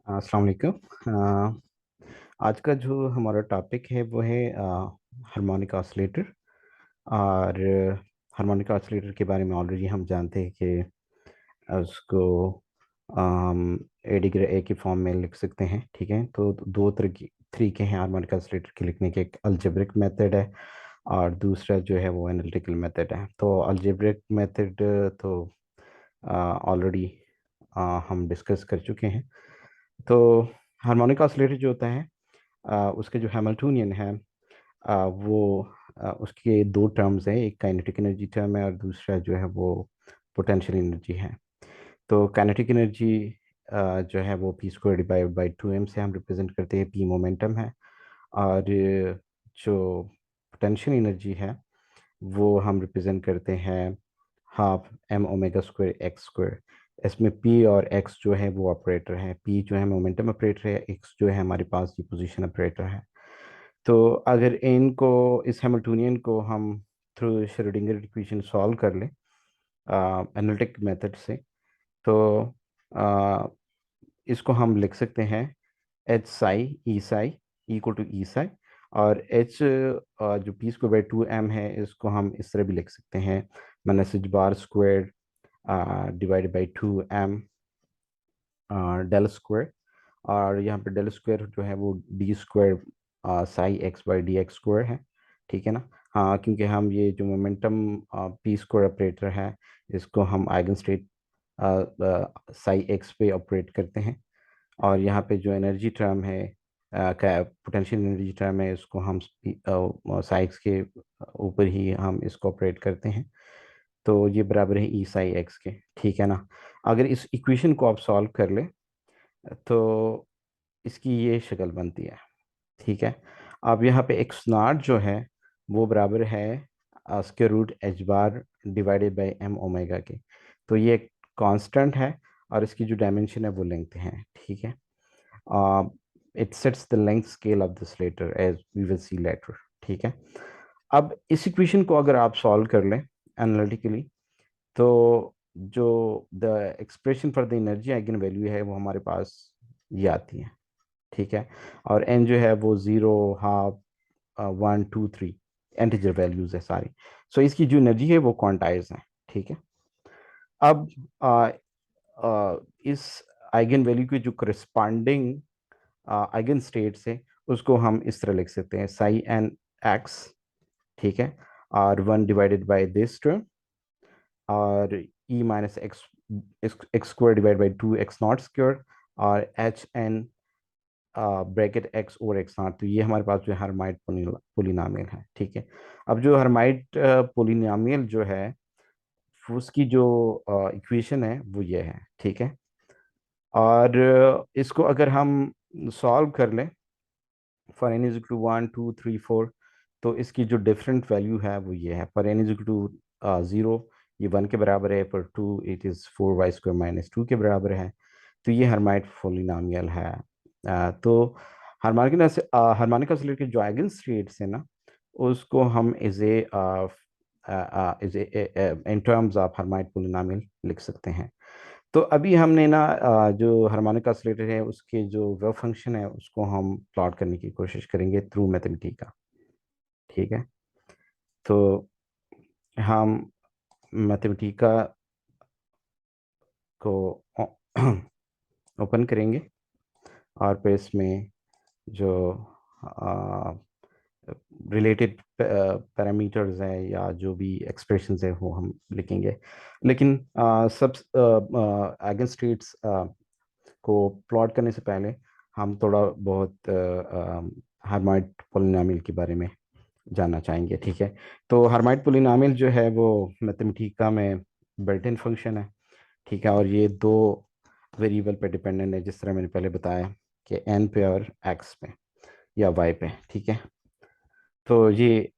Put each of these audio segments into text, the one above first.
अस्सलाम वालेकुम। आज का जो हमारा टॉपिक है वो है हार्मोनिक ऑसिलेटर। और हार्मोनिक ऑसिलेटर के बारे में ऑलरेडी हम जानते हैं कि उसको हम ए डिग्री ए की फॉर्म में लिख सकते हैं। ठीक है, तो दो तरीके हैं हार्मोनिक ऑसिलेटर के लिखने के। एक अलजेब्रिक मेथड है और दूसरा जो है वो एनालिटिकल मेथड है। तो अलजेब्रिक मेथड तो ऑलरेडी हम डिस्कस कर चुके हैं। तो हार्मोनिक ऑसिलेटर जो होता है उसके जो हैमिल्टोनियन है वो उसके दो टर्म्स हैं। एक काइनेटिक एनर्जी टर्म है और दूसरा जो है वो पोटेंशियल एनर्जी है। तो काइनेटिक एनर्जी जो है वो P square divide by 2m से हम रिप्रेजेंट करते हैं। पी मोमेंटम है। और जो पोटेंशियल एनर्जी है वो हम रिप्रेजेंट करते हैं half m omega square x square. इसमें पी और एक्स जो है वो ऑपरेटर है। पी जो है मोमेंटम ऑपरेटर है, एक्स जो है हमारे पास की पोजीशन ऑपरेटर है। तो अगर इनको इस हैमिल्टोनियन को हम थ्रू श्रोडिंगर इक्वेशन सॉल्व कर लें एनालिटिक मेथड से, तो आ, इसको हम लिख सकते हैं एच साई इक्वल टू ई साई। और एच जो पी स्क्वायर बाई 2m है इसको हम इस तरह भी लिख सकते हैं minus h bar square divided by 2m del square. और यहाँ पे डेल स्क्वायर जो है वो d square psi x by d x square है। ठीक है ना। हाँ, क्योंकि हम ये जो मोमेंटम पी स्क्वायर ऑपरेटर है इसको हम आइगन स्टेट साई एक्स पे ऑपरेट करते हैं। और यहाँ पे जो एनर्जी टर्म है का पोटेंशियल एनर्जी टर्म है इसको हम साइक्स के ऊपर ही हम इसको ऑपरेट करते हैं। तो ये बराबर है ई साई एक्स के। ठीक है ना। अगर इस इक्वेशन को आप सॉल्व कर ले तो इसकी ये शक्ल बनती है। ठीक है। अब यहाँ पे एक्स नॉट जो है वो बराबर है square root h bar divided by m omega के। तो ये एक कांस्टेंट है और इसकी जो डायमेंशन है वो लेंथ है। ठीक है। It sets the length scale of this later as we will see later. ठीक है। अब इस इक्वेशन को अगर आप सॉल्व कर लें एनालिटिकली तो जो the expression for the energy eigen value है वो हमारे पास ये आती है। ठीक है। और एन जो है वो 0, हाफ, 1, 2, 3 इंटीजर वैल्यूज है सारी। सो इसकी जो एनर्जी है वो क्वांटाइज है। ठीक है। अब इस आइगन वैल्यू की जो करस्पॉन्डिंग आइगन स्टेट्स है उसको हम इस तरह लिख सकते हैं साई एन एक्स। ठीक है। और 1 डिवाइडेड बाई दिस टर्म और e minus x x square divide by 2x0 square और एच एन ब्रैकेट एक्स और एक्स नॉट। तो ये हमारे पास जो हर्माइट पोलिनोमियल है। ठीक है। अब जो हर्माइट पोलिनोमियल जो है उसकी जो इक्वेशन है वो ये है। ठीक है। और इसको अगर हम सॉल्व कर लें फॉर एन इज टू 1, 2, 3, 4, तो इसकी जो डिफरेंट वैल्यू है वो ये है। फॉर एन इज टू 0 ये 1 के बराबर है। पर 2 इट इज़ 4y² - 2 के बराबर है। तो ये हर्माइट पोलिनोमियल है। तो हार्मोनिक ऑसिलेटर के जो आइगन स्टेट्स है ना उसको हम is a in terms of Hermite polynomial लिख सकते हैं। तो अभी हमने ना जो हार्मोनिक ऑसिलेटर है उसके जो वेव फंक्शन है उसको हम प्लॉट करने की कोशिश करेंगे थ्रू मैथमेटिका। ठीक है। तो हम मैथमेटिका को ओपन करेंगे और फिर इसमें जो रिलेटेड पैरामीटर्स हैं या जो भी एक्सप्रेशंस है वो हम लिखेंगे। लेकिन सब आइगन स्टेट्स को प्लॉट करने से पहले हम थोड़ा बहुत हार्माइट पोलिनोमियल के बारे में जानना चाहेंगे। ठीक है। तो हार्माइट पोलिनोमियल जो है वो मैथमेटिका में बिल्ट इन फंक्शन है। ठीक है। और ये दो वेरिएबल पे डिपेंडेंट है जिस तरह मैंने पहले बताया कि एन पे और एक्स पे या वाई पे। ठीक है। तो ये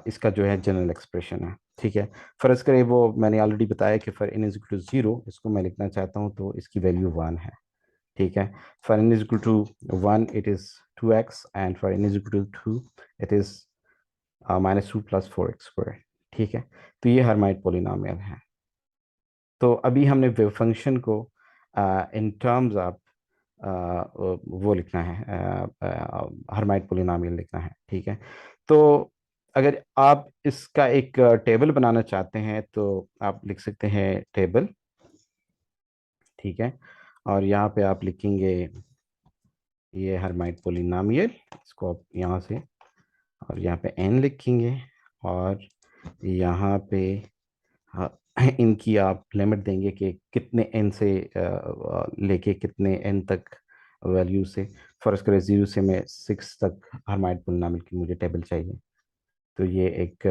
इसका जो है जनरल एक्सप्रेशन है। ठीक है। फर्ज करें वो मैंने ऑलरेडी बताया कि for n is equal to 0 इसको मैं लिखना चाहता हूँ तो इसकी वैल्यू 1 है। ठीक है। For n is equal to 1 it is 2x and for n is equal to 2 it is -2 + 4x²। ठीक है। तो ये हर्माइट पोलिनोमियल है। तो अभी हमने वेव फंक्शन को इन टर्म्स ऑफ वो लिखना है, हर्माइट पोलिनोमियल लिखना है। ठीक है। तो अगर आप इसका एक टेबल बनाना चाहते हैं तो आप लिख सकते हैं टेबल। ठीक है। और यहाँ पे आप लिखेंगे ये हर्माइट पोलिनोमियल, इसको आप यहाँ से और यहाँ पे n लिखेंगे, और यहाँ पे हाँ, इनकी आप लिमिट देंगे कि कितने n से लेके कितने n तक वैल्यू से। फर्ज करें 0 से मैं 6 तक हर्माइट पोलिनोमियल की मुझे टेबल चाहिए। तो ये एक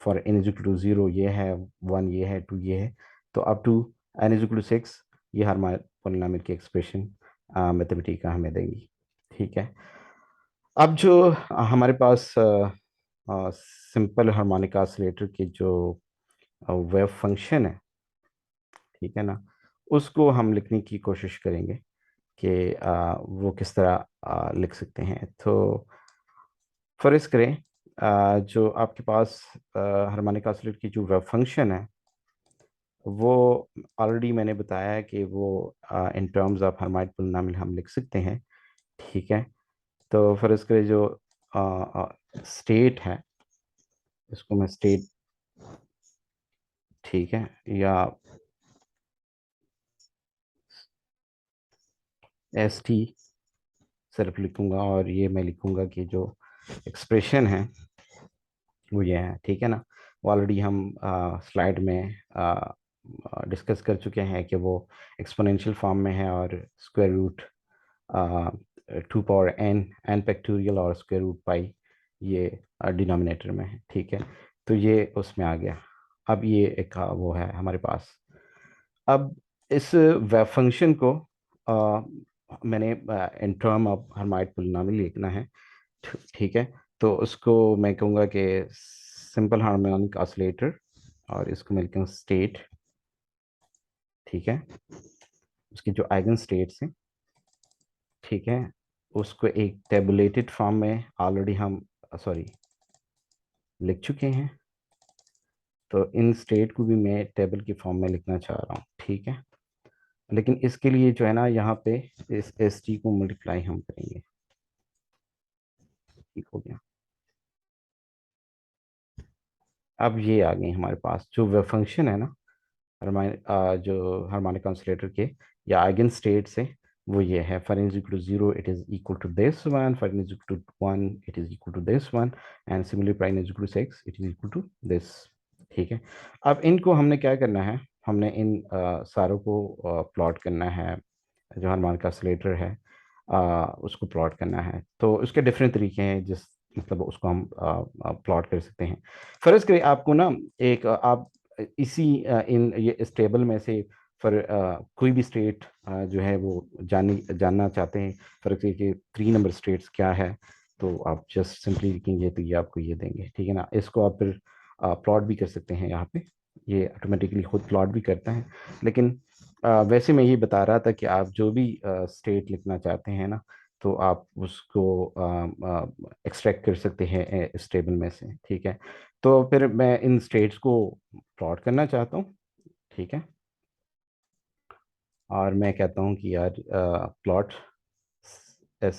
for n is equal to 0 ये है, 1 ये है, 2 ये है, तो up to n is equal to 6 ये हर्माइट पोलिनोमियल की एक्सप्रेशन मैथमेटिका हमें देंगी। ठीक है। अब जो हमारे पास सिंपल हार्मोनिक ऑसिलेटर की जो वेव फंक्शन है, ठीक है ना, उसको हम लिखने की कोशिश करेंगे कि वो किस तरह लिख सकते हैं। तो फर्ज करें जो आपके पास हार्मोनिक ऑसिलेटर की जो वेव फंक्शन है वो ऑलरेडी मैंने बताया है कि वो in terms of harmonic polynomial हम लिख सकते हैं। ठीक है। तो फर्ज करें जो स्टेट है, इसको मैं स्टेट, ठीक है, या एस टी सिर्फ लिखूंगा, और ये मैं लिखूंगा कि जो एक्सप्रेशन है वो ये है। ठीक है ना। वो ऑलरेडी हम स्लाइड में डिस्कस कर चुके हैं कि वो एक्सपोनेंशियल फॉर्म में है, और square root 2 power n factorial और स्क्वायर रूट पाई ये डिनोमिनेटर में है। ठीक है। तो ये उसमें आ गया। अब ये एक वो है हमारे पास। अब इस वेव फंक्शन को आ, मैंने in term of Hermite polynomial लिखना है। ठीक है। तो उसको मैं कहूँगा कि सिंपल हार्मोनिक ऑसिलेटर, और इसको मैं लिखूँगा स्टेट। ठीक है। उसकी जो आइगन स्टेट्स हैं, ठीक है, उसको एक टेबुलेटेड फॉर्म में ऑलरेडी हम सॉरी लिख चुके हैं। तो इन स्टेट को भी मैं टेबल की फॉर्म में लिखना चाह रहा हूँ। ठीक है। लेकिन इसके लिए जो है ना, यहाँ पे इस एस टी को मल्टीप्लाई हम करेंगे। ठीक हो गया। अब ये आ गई हमारे पास जो वेव फंक्शन है ना, जो हार्मोनिक ऑसिलेटर के या आइगन स्टेट से, वो ये है। For n is equal to 0 it is equal to this one, for n is equal to 1 it is equal to this one, and similarly for n is equal to 6 it is equal to this. ठीक है। अब इनको हमने क्या करना है, हमने इन सारों को प्लॉट करना है। जो हार्मोनिक ऑसिलेटर है उसको प्लॉट करना है। तो उसके डिफरेंट तरीके हैं जिस मतलब उसको हम प्लॉट कर सकते हैं। फर्ज करिए आपको ना एक आप इसी इन ये इस टेबल में से फॉर कोई भी स्टेट जो है वो जानना चाहते हैं। फर्ज करिए कि 3 नंबर स्टेट्स क्या है, तो आप जस्ट सिंपली लिखेंगे तो ये आपको ये देंगे। ठीक है ना। इसको आप फिर प्लॉट भी कर सकते हैं यहाँ पे, ये ऑटोमेटिकली खुद प्लॉट भी करता है। लेकिन वैसे मैं ये बता रहा था कि आप जो भी स्टेट लिखना चाहते हैं ना, तो आप उसको एक्सट्रैक्ट कर सकते हैं इस टेबल में से। ठीक है। तो फिर मैं इन स्टेट्स को प्लॉट करना चाहता हूँ। ठीक है। और मैं कहता हूँ कि यार प्लॉट एस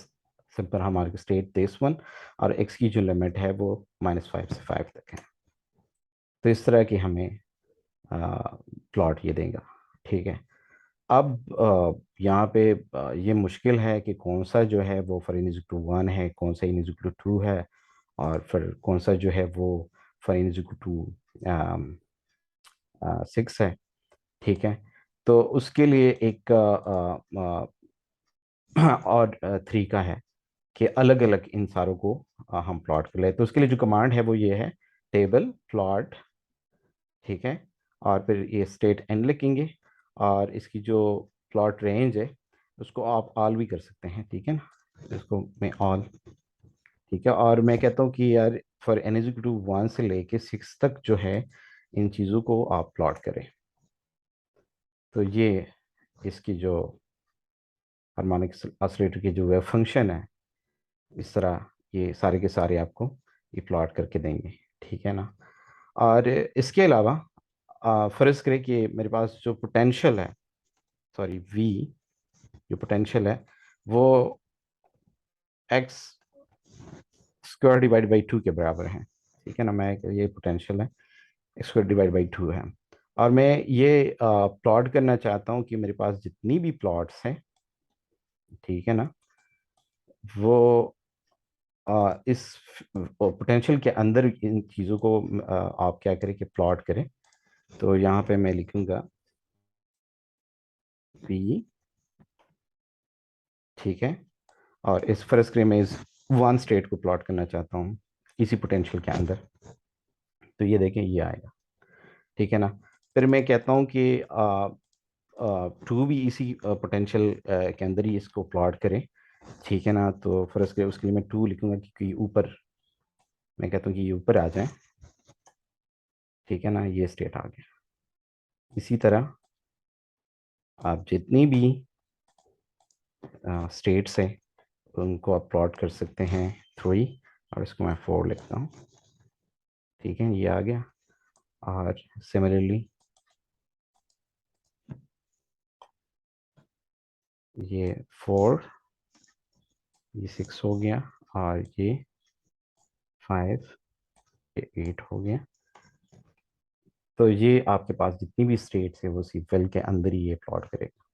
सिंपल हमारे स्टेट दिस वन, और एक्स की जो लिमिट है वो -5 से 5 तक है। तो इस तरह की हमें प्लॉट ये देगा। ठीक है। अब यहाँ पे ये मुश्किल है कि कौन सा जो है वो फॉर n इज टू 1 है, कौन सा n इज टू 2 है, और फिर कौन सा जो है वो फॉर n इज टू 6 है। ठीक है। तो उसके लिए एक और तरीका है कि अलग अलग इन सारों को हम प्लॉट कर ले। तो उसके लिए जो कमांड है वो ये है, टेबल प्लॉट। ठीक है। और फिर ये स्टेट एन लिखेंगे, और इसकी जो प्लॉट रेंज है उसको आप ऑल भी कर सकते हैं। ठीक है ना। इसको मैं ऑल, ठीक है, और मैं कहता हूँ कि यार फॉर एन इज टू 1 से लेके 6 तक जो है इन चीज़ों को आप प्लॉट करें। तो ये इसकी जो हार्मोनिक ऑसिलेटर की जो वेव फंक्शन है, इस तरह ये सारे के सारे आपको ये प्लॉट करके देंगे। ठीक है ना। और इसके अलावा फर्ज करें कि मेरे पास जो पोटेंशियल है सॉरी वी जो पोटेंशियल है वो x square divide by two के बराबर है। ठीक है ना, मैं ये पोटेंशियल है स्क्वायर डिवाइड बाई टू है। और मैं ये प्लॉट करना चाहता हूँ कि मेरे पास जितनी भी प्लॉट्स हैं, ठीक है ना, वो इस पोटेंशियल के अंदर इन चीज़ों को आप क्या करें कि प्लॉट करें। तो यहाँ पे मैं लिखूंगा पी, ठीक है, और इस फर्स्ट के मैं इस वन स्टेट को प्लॉट करना चाहता हूँ इसी पोटेंशियल के अंदर। तो ये देखें ये आएगा, ठीक है ना। फिर मैं कहता हूँ कि टू भी इसी पोटेंशियल के अंदर ही इसको प्लॉट करें, ठीक है ना। तो फिर उसके लिए मैं टू लिखूंगा कि ऊपर, मैं कहता हूँ कि ये ऊपर आ जाए, ठीक है ना, ये स्टेट आ गया। इसी तरह आप जितनी भी स्टेट्स हैं उनको आप प्लॉट कर सकते हैं थ्री, और इसको मैं फोर लिखता हूँ, ठीक है, ये आ गया। और सिमिलरली ये फोर, ये सिक्स हो गया, और ये फाइव, ये एट हो गया। तो ये आपके पास जितनी भी स्टेट्स है वो सिर्फ वेल के अंदर ही ये प्लॉट करेगा,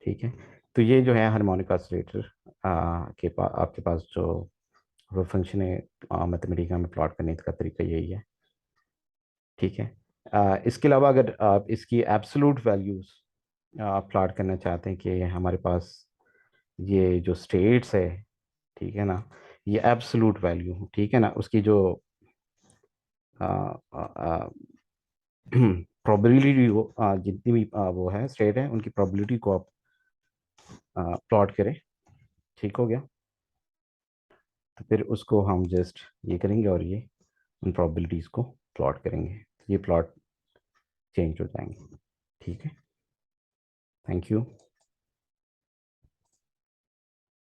ठीक है। तो ये जो है हार्मोनिक ऑसिलेटर के पास आपके पास जो वो फंक्शन है मैथमेटिका में प्लॉट करने का तरीका यही है, ठीक है। इसके अलावा अगर आप इसकी एब्सोलूट वैल्यूज प्लॉट करना चाहते हैं कि हमारे पास ये जो स्टेट्स है, ठीक है ना, ये एब्सोलूट वैल्यू, ठीक है ना, उसकी जो प्रोबेबिलिटी वो जितनी भी वो है स्टेट है उनकी प्रोबेबिलिटी को आप प्लॉट करें, ठीक हो गया। तो फिर उसको हम जस्ट ये करेंगे और ये उन प्रोबेबिलिटीज़ को प्लॉट करेंगे, ये प्लॉट चेंज हो जाएंगे, ठीक है। Thank you.